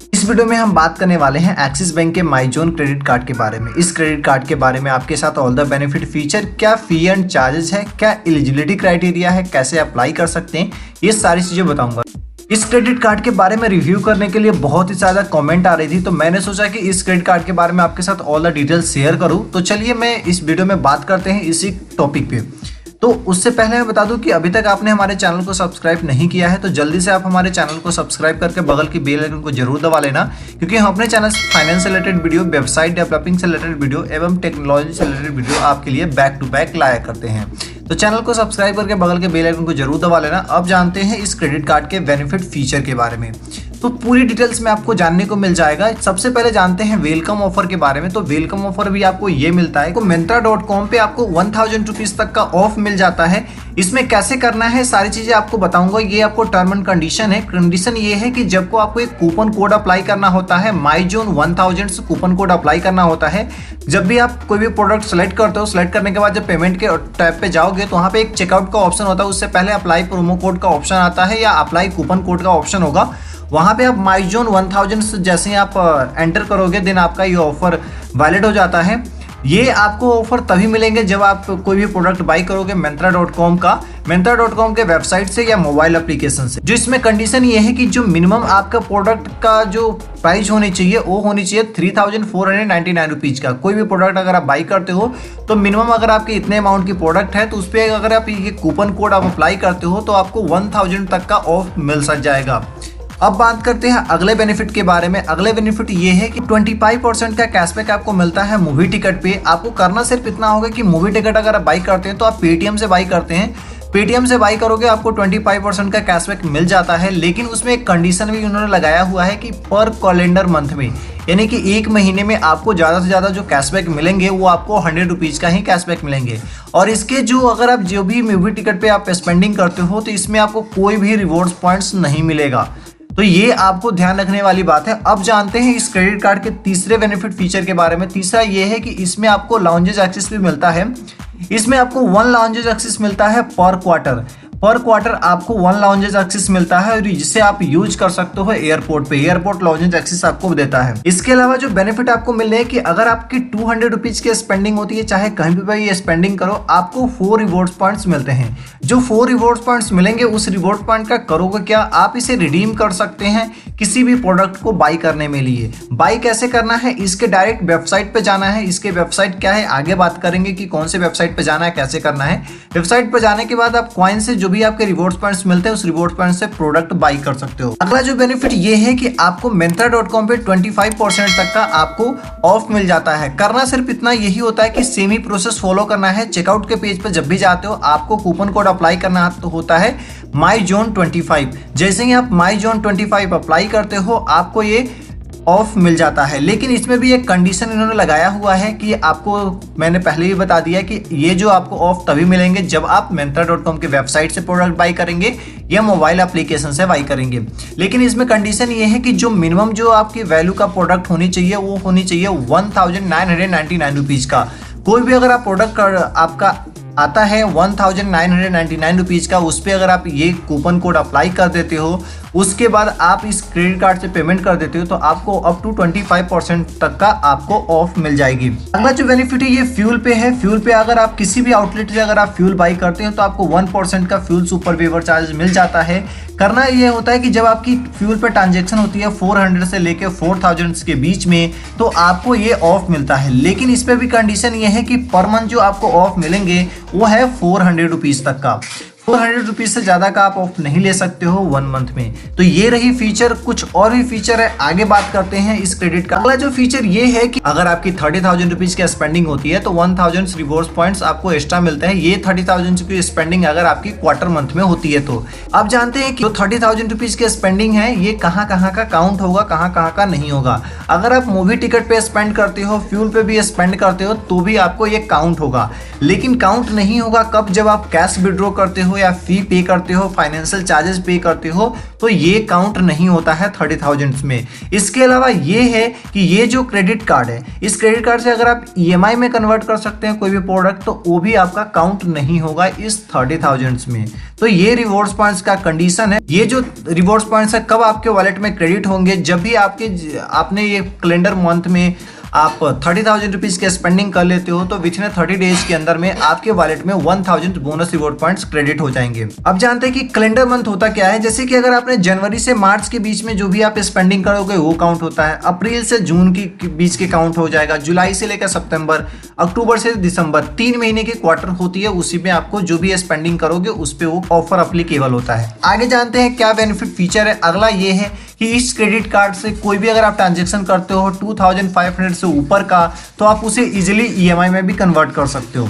इस वीडियो में हम बात करने वाले हैं एक्सिस बैंक के माईजोन क्रेडिट कार्ड के बारे में। इस क्रेडिट कार्ड के बारे में आपके साथ ऑल द बेनिफिट फीचर, क्या फी एंड चार्जेस है, क्या एलिजिबिलिटी क्राइटेरिया है, कैसे अप्लाई कर सकते हैं, ये सारी चीजें बताऊंगा। इस क्रेडिट कार्ड के बारे में रिव्यू करने के लिए बहुत ही ज्यादा कमेंट आ रही थी, तो मैंने सोचा कि इस क्रेडिट कार्ड के बारे में आपके साथ ऑल द डिटेल्स शेयर करूं। तो चलिए मैं इस वीडियो में बात करते हैं इसी टॉपिक पे। तो उससे पहले मैं बता दूं कि अभी तक आपने हमारे चैनल को सब्सक्राइब नहीं किया है तो जल्दी से आप हमारे चैनल को सब्सक्राइब करके बगल की बेल आइकन को जरूर दबा लेना, क्योंकि हम अपने चैनल से फाइनेंस से रिलेटेड वीडियो, वेबसाइट डेवलपिंग से रिलेटेड वीडियो एवं टेक्नोलॉजी से रिलेटेड वीडियो आपके लिए बैक टू बैक लाया करते हैं। तो चैनल को सब्सक्राइब करके बगल के बेल आइकन को जरूर दबा लेना। अब जानते हैं इस क्रेडिट कार्ड के बेनिफिट फीचर के बारे में। तो पूरी डिटेल्स में आपको जानने को मिल जाएगा। सबसे पहले जानते हैं वेलकम ऑफर के बारे में। तो वेलकम ऑफर भी आपको ये मिलता है, तो Myntra.com पे आपको 1000 रुपीज तक का ऑफ मिल जाता है। इसमें कैसे करना है सारी चीजें आपको बताऊंगा। ये आपको टर्म एंड कंडीशन है। कंडीशन ये है कि जब को आपको एक कूपन कोड अप्लाई करना होता है, माईजोन 1000 कूपन कोड अप्लाई करना होता है। जब भी आप कोई भी प्रोडक्ट सेलेक्ट करते हो, सेलेक्ट करने के बाद जब पेमेंट के टैब पे जाओगे तो वहाँ पे एक चेकआउट का ऑप्शन होता है। उससे पहले अप्लाई प्रोमो कोड का ऑप्शन आता है या अप्लाई कूपन कोड का ऑप्शन होगा। वहां पे आप माईजोन 1000 जैसे ही आप एंटर करोगे देन आपका ये ऑफर वैलिड हो जाता है। ये आपको ऑफर तभी मिलेंगे जब आप कोई भी प्रोडक्ट बाई करोगे Myntra.com का, Myntra.com के वेबसाइट से या मोबाइल एप्लीकेशन से। जो इसमें कंडीशन ये है कि जो मिनिमम आपका प्रोडक्ट का जो प्राइस होनी चाहिए वो होनी चाहिए 3499 रुपीज का। कोई भी प्रोडक्ट अगर आप बाई करते हो तो मिनिमम अगर आपके इतने अमाउंट की प्रोडक्ट है तो उस पर अगर आप ये कूपन कोड आप अप्लाई करते हो तो आपको 1000 तक का ऑफ मिल सक जाएगा। अब बात करते हैं अगले बेनिफिट के बारे में। अगले बेनिफिट ये है कि 25% का कैशबैक आपको मिलता है मूवी टिकट पे। आपको करना सिर्फ इतना होगा कि मूवी टिकट अगर आप बाई करते हैं तो आप पेटीएम से बाई करते हैं, पेटीएम से बाई करोगे आपको 25% का कैशबैक मिल जाता है। लेकिन उसमें एक कंडीशन भी उन्होंने लगाया हुआ है कि पर कैलेंडर मंथ में, यानी कि एक महीने में आपको ज़्यादा से ज़्यादा जो कैशबैक मिलेंगे वो आपको 100 रुपीज़ का ही कैशबैक मिलेंगे। और इसके जो अगर आप जो भी मूवी टिकट पे आप स्पेंडिंग करते हो तो इसमें आपको कोई भी रिवॉर्ड्स पॉइंट्स नहीं मिलेगा। तो ये आपको ध्यान रखने वाली बात है। अब जानते हैं इस क्रेडिट कार्ड के तीसरे बेनिफिट फीचर के बारे में। तीसरा ये है कि इसमें आपको लाउंजेस एक्सेस भी मिलता है। इसमें आपको 1 लाउंजेस एक्सेस मिलता है पर क्वार्टर आपको 1 लाउंजेस एक्सेस मिलता है, जिसे आप यूज कर सकते हो एयरपोर्ट पे। एयरपोर्ट लाउंजेस एक्सेस आपको देता है। इसके अलावा जो बेनिफिट आपको मिल रहे हैं कि अगर आपकी 200 रुपीज की स्पेंडिंग होती है, चाहे कहीं भी भाई स्पेंडिंग करो, आपको 4 रिवॉर्ड्स पॉइंट्स मिलते हैं। जो 4 रिवॉर्ड्स पॉइंट्स मिलेंगे उस रिवॉर्ड पॉइंट का करोगे क्या, आप इसे रिडीम कर सकते हैं किसी भी प्रोडक्ट को बाई करने में लिए। बाई कैसे करना है, इसके डायरेक्ट वेबसाइट पे जाना है। इसके वेबसाइट क्या है आगे बात करेंगे कि कौन से वेबसाइट पे जाना है, कैसे करना है। वेबसाइट पे जाने के बाद आप कॉइन से जो भी आपके रिवॉर्ड पॉइंट्स मिलते हैं उस रिवॉर्ड पॉइंट से प्रोडक्ट बाई कर सकते हो। अगला जो बेनिफिट ये है कि आपको Myntra.com पे 25% तक का आपको ऑफ मिल जाता है। करना सिर्फ इतना यही होता है कि सेम ही प्रोसेस फॉलो करना है। चेकआउट के पेज पे जब भी जाते हो आपको कूपन कोड अप्लाई करना होता है MyZone25। जैसे ही आप MyZone25 अप्लाई करते हो आपको ये ऑफ मिल जाता है। लेकिन इसमें भी एक कंडीशन इन्होंने लगाया हुआ है कि आपको, मैंने पहले भी बता दिया कि ये जो आपको ऑफ तभी मिलेंगे जब आप Myntra.com के वेबसाइट से प्रोडक्ट बाई करेंगे या मोबाइल एप्लीकेशन से बाई करेंगे। लेकिन इसमें कंडीशन ये है कि जो मिनिमम जो आपकी वैल्यू का प्रोडक्ट होनी चाहिए वो होनी चाहिए 1999 रुपीज का। कोई भी अगर आप प्रोडक्ट आपका आता है 1999 रुपीज का, उस पर अगर आप ये कूपन कोड अप्लाई कर देते हो, उसके बाद आप इस क्रेडिट कार्ड से पेमेंट कर देते हो तो आपको अप टू 25% तक का आपको ऑफ मिल जाएगी। अगला जो बेनिफिट है ये फ्यूल पे है। फ्यूल पे अगर आप किसी भी आउटलेट से अगर आप फ्यूल बाई करते हो तो आपको 1% का फ्यूल सुपर वेवर चार्ज मिल जाता है। करना ये होता है कि जब आपकी फ्यूल पे ट्रांजेक्शन होती है 400 से लेके 4000 के बीच में तो आपको ये ऑफ मिलता है। लेकिन इस पे भी कंडीशन ये है कि पर मंथ जो आपको ऑफ मिलेंगे वो है 400 रुपीज तक का। 400 रुपीज से ज्यादा का आप ऑफ नहीं ले सकते हो 1 मंथ में। तो ये रही फीचर। कुछ और भी फीचर है, आगे बात करते हैं इस क्रेडिट का। अगला जो फीचर ये है कि अगर आपकी 30,000 रुपीज की स्पेंडिंग होती है तो 1000 रिवॉर्ड पॉइंट्स आपको एक्स्ट्रा मिलते हैं। ये 30,000 की स्पेंडिंग अगर आपकी क्वार्टर मंथ में होती है तो। अब जानते हैं कि जो 30,000 रुपीज की स्पेंडिंग है ये कहाँ कहाँ का काउंट होगा, कहाँ कहाँ का नहीं होगा। अगर आप मूवी टिकट पे स्पेंड करते हो, फ्यूल पे भी स्पेंड करते हो तो भी आपको ये काउंट होगा। लेकिन काउंट नहीं होगा कब, जब आप कैश विड्रॉ करते हो हो या फी पे करते हो, फाइनेंशियल चार्जेस पे करते हो, तो ये काउंट नहीं होता है 30,000 में। इसके अलावा ये है कि ये जो क्रेडिट कार्ड है, इस क्रेडिट कार्ड से अगर आप EMI में कन्वर्ट कर सकते हैं कोई भी प्रोडक्ट, तो वो भी आपका काउंट नहीं होगा इस 30,000 में। तो ये रिवॉर्ड्स पॉइंट्स का कंडीशन है। ये जो रिवॉर्ड्स पॉइंट्स है कब आपके वॉलेट में क्रेडिट होंगे, जब भी आपने ये कैलेंडर मंथ में आप 30,000 रुपीज के स्पेंडिंग कर लेते हो, तो विथिन 30 डेज के अंदर में आपके वॉलेट में 1000 बोनस रिवॉर्ड पॉइंट्स क्रेडिट हो जाएंगे। अब जानते हैं कि कैलेंडर मंथ होता क्या है। जैसे कि अगर आपने जनवरी से मार्च के बीच में जो भी आप स्पेंडिंग करोगे वो काउंट होता है, अप्रैल से जून के बीच के काउंट हो जाएगा, जुलाई से लेकर सितंबर, अक्टूबर से दिसंबर, 3 महीने की क्वार्टर होती है, उसी में आपको जो भी स्पेंडिंग करोगे उस पर वो ऑफर अप्लीकेबल होता है। आगे जानते हैं क्या बेनिफिट फीचर है। अगला ये है कि इस क्रेडिट कार्ड से कोई भी अगर आप ट्रांजेक्शन करते हो 2500 से ऊपर का, तो आप उसे इजीली EMI में भी कन्वर्ट कर सकते हो।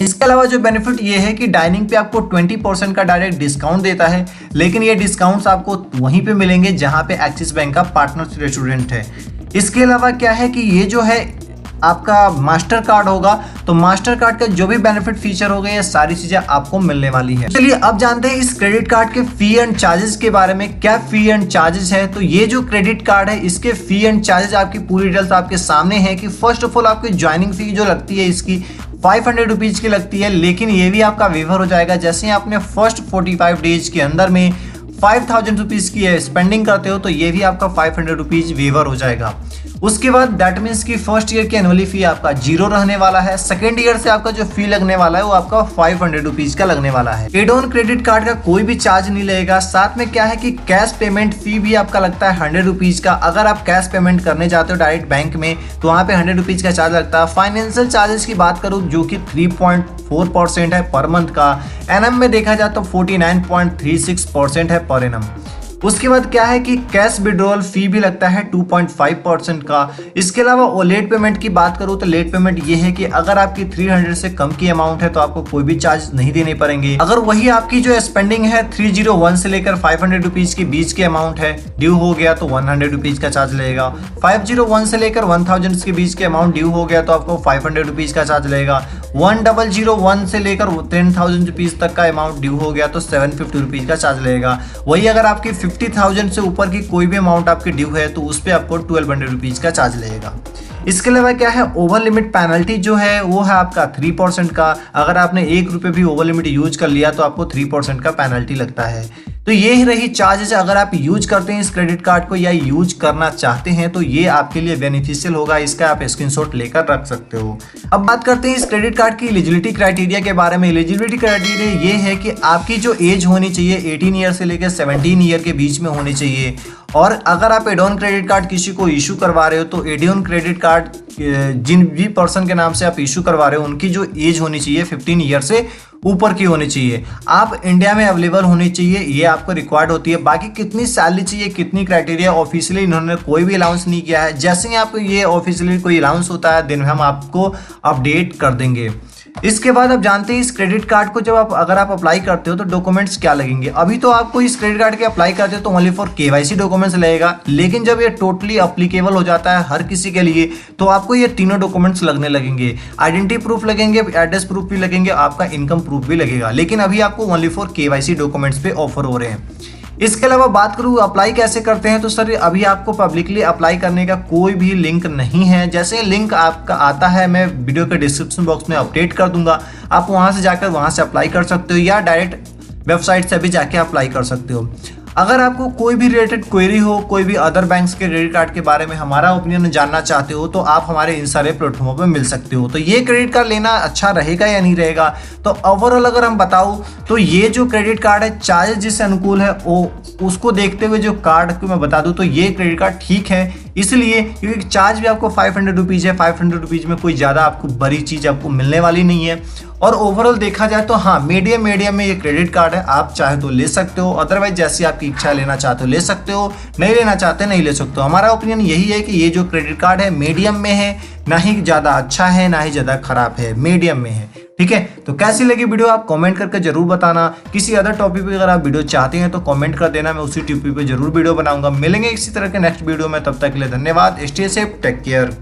इसके अलावा जो बेनिफिट ये है कि डाइनिंग पे आपको 20% का डायरेक्ट डिस्काउंट देता है, लेकिन ये डिस्काउंट्स आपको वहीं पे मिलेंगे जहां पे एक्सिस बैंक का पार्टनर रेस्टोरेंट है। इसके अलावा क्या है कि ये जो है आपका मास्टर कार्ड होगा, तो मास्टर कार्ड का जो भी बेनिफिट फीचर होगा ये सारी चीजें आपको मिलने वाली है। चलिए अब जानते हैं इस क्रेडिट कार्ड के फी एंड चार्जेस के बारे में। क्या फी एंड चार्जेस है, तो ये जो क्रेडिट कार्ड है इसके फी एंड चार्जेस आपकी पूरी डिटेल्स आपके सामने है कि फर्स्ट ऑफ ऑल आपकी ज्वाइनिंग फी जो लगती है इसकी 500 रुपीज की लगती है, लेकिन ये भी आपका वेवर हो जाएगा जैसे ही आपने फर्स्ट 45 डेज के अंदर में 5000 रुपीज की स्पेंडिंग करते हो, तो ये भी आपका 500 रुपीज वेवर हो जाएगा। उसके बाद दैट मीन्स कि फर्स्ट ईयर की एनुअली फी आपका 0 रहने वाला है। सेकेंड ईयर से आपका जो फी लगने वाला है वो आपका 500 रुपीज का लगने वाला है। एड ऑन क्रेडिट कार्ड का कोई भी चार्ज नहीं लगेगा। साथ में क्या है कि कैश पेमेंट फी भी आपका लगता है 100 रुपीज का। अगर आप कैश पेमेंट करने जाते हो डायरेक्ट बैंक में, तो वहाँ पे 100 रुपीज का चार्ज लगता है। फाइनेंशियल चार्जेस की बात करूँ जो कि 3.4% है पर मंथ का, एनएम में देखा जाए तो 49.36% है पर एनम। उसके बाद क्या है कि कैश विड्रॉल फी भी लगता है 2.5% का। इसके अलावा वो लेट पेमेंट की बात करूँ तो लेट पेमेंट ये है कि अगर आपकी 300 से कम की अमाउंट है तो आपको कोई भी चार्ज नहीं देने पड़ेंगे। अगर वही आपकी जो स्पेंडिंग है 301 से लेकर 500 रुपीज के बीच की अमाउंट है, ड्यू हो गया तो 100 रुपीज का चार्ज लगेगा। 501 से लेकर 1000 के बीच के अमाउंट ड्यू हो गया तो आपको 500 रुपीज का चार्ज लगेगा। 1001 से लेकर 10,000 रुपीज तक का अमाउंट ड्यू हो गया तो 750 रुपीज का चार्ज लगेगा। वही अगर आपकी 50,000 से ऊपर की कोई भी अमाउंट आपकी ड्यू है तो उस पर आपको 1200 रुपीज का चार्ज लगेगा। इसके अलावा क्या है, ओवर लिमिट पेनल्टी जो है वो है आपका 3% का। अगर आपने 1 रुपये भी ओवर लिमिट यूज कर लिया तो आपको 3% का पेनल्टी लगता है। तो ये ही रही चार्जेस। अगर आप यूज करते हैं इस क्रेडिट कार्ड को या यूज करना चाहते हैं तो ये आपके लिए बेनिफिशियल होगा। इसका आप स्क्रीनशॉट लेकर रख सकते हो। अब बात करते हैं इस क्रेडिट कार्ड की एलिजिबिलिटी क्राइटेरिया के बारे में। एलिजिबिलिटी क्राइटेरिया ये है कि आपकी जो एज होनी चाहिए 18 ईयर से लेकर 17 ईयर के बीच में होनी चाहिए। और अगर आप एड ऑन क्रेडिट कार्ड किसी को इशू करवा रहे हो तो एड ऑन क्रेडिट कार्ड जिन भी पर्सन के नाम से आप इशू करवा रहे हो उनकी जो एज होनी चाहिए 15 ईयर से ऊपर की होनी चाहिए। आप इंडिया में अवेलेबल होनी चाहिए, ये आपको रिक्वायर्ड होती है। बाकी कितनी सैलरी चाहिए, कितनी क्राइटेरिया ऑफिशियली इन्होंने कोई भी अलाउंस नहीं किया है। जैसे ही आपको ये ऑफिशियली कोई अलाउंस होता है दिन हम आपको अपडेट कर देंगे। इसके बाद आप जानते हैं इस क्रेडिट कार्ड को जब अगर आप अप्लाई करते हो तो डॉक्यूमेंट्स क्या लगेंगे। अभी तो आपको इस क्रेडिट कार्ड के अप्लाई करते हो तो ओनली फॉर KYC डॉक्यूमेंट्स लगेगा, लेकिन जब ये टोटली अप्लीकेबल हो जाता है हर किसी के लिए तो आपको ये तीनों डॉक्यूमेंट्स लगने लगेंगे। आइडेंटिटी प्रूफ लगेंगे, एड्रेस प्रूफ भी लगेंगे, आपका इनकम प्रूफ भी लगेगा, लेकिन अभी आपको ओनली फॉर KYC डॉक्यूमेंट्स पे ऑफर हो रहे हैं। इसके अलावा बात करूँ अप्लाई कैसे करते हैं, तो सर अभी आपको पब्लिकली अप्लाई करने का कोई भी लिंक नहीं है। जैसे लिंक आपका आता है मैं वीडियो के डिस्क्रिप्शन बॉक्स में अपडेट कर दूंगा, आप वहां से जाकर वहां से अप्लाई कर सकते हो या डायरेक्ट वेबसाइट से भी जाके अप्लाई कर सकते हो। अगर आपको कोई भी रिलेटेड क्वेरी हो, कोई भी अदर बैंक्स के क्रेडिट कार्ड के बारे में हमारा ओपिनियन जानना चाहते हो तो आप हमारे इन सारे प्लेटफॉर्मों पर मिल सकते हो। तो ये क्रेडिट कार्ड लेना अच्छा रहेगा या नहीं रहेगा, तो ओवरऑल अगर हम बताऊं तो ये जो क्रेडिट कार्ड है चार्जेस जिससे अनुकूल है वो उसको देखते हुए जो कार्ड को मैं बता दूं तो ये क्रेडिट कार्ड ठीक है, इसलिए क्योंकि चार्ज भी आपको 500 रुपीज़ है। 500 रुपीज़ में कोई ज़्यादा आपको बड़ी चीज़ आपको मिलने वाली नहीं है। और ओवरऑल देखा जाए तो हाँ मीडियम में ये क्रेडिट कार्ड है, आप चाहे तो ले सकते हो, अदरवाइज जैसी आपकी इच्छा लेना चाहते हो ले सकते हो, नहीं लेना चाहते नहीं ले सकते हो। हमारा ओपिनियन यही है कि ये जो क्रेडिट कार्ड है मीडियम में है, ना ही ज़्यादा अच्छा है ना ही ज़्यादा खराब है, मीडियम में है। ठीक है, तो कैसी लगी वीडियो आप कमेंट करके जरूर बताना। किसी अदर टॉपिक पे अगर आप वीडियो चाहते हैं तो कमेंट कर देना, मैं उसी टॉपिक पे जरूर वीडियो बनाऊंगा। मिलेंगे इसी तरह के नेक्स्ट वीडियो में, तब तक के लिए धन्यवाद। Stay safe, take care.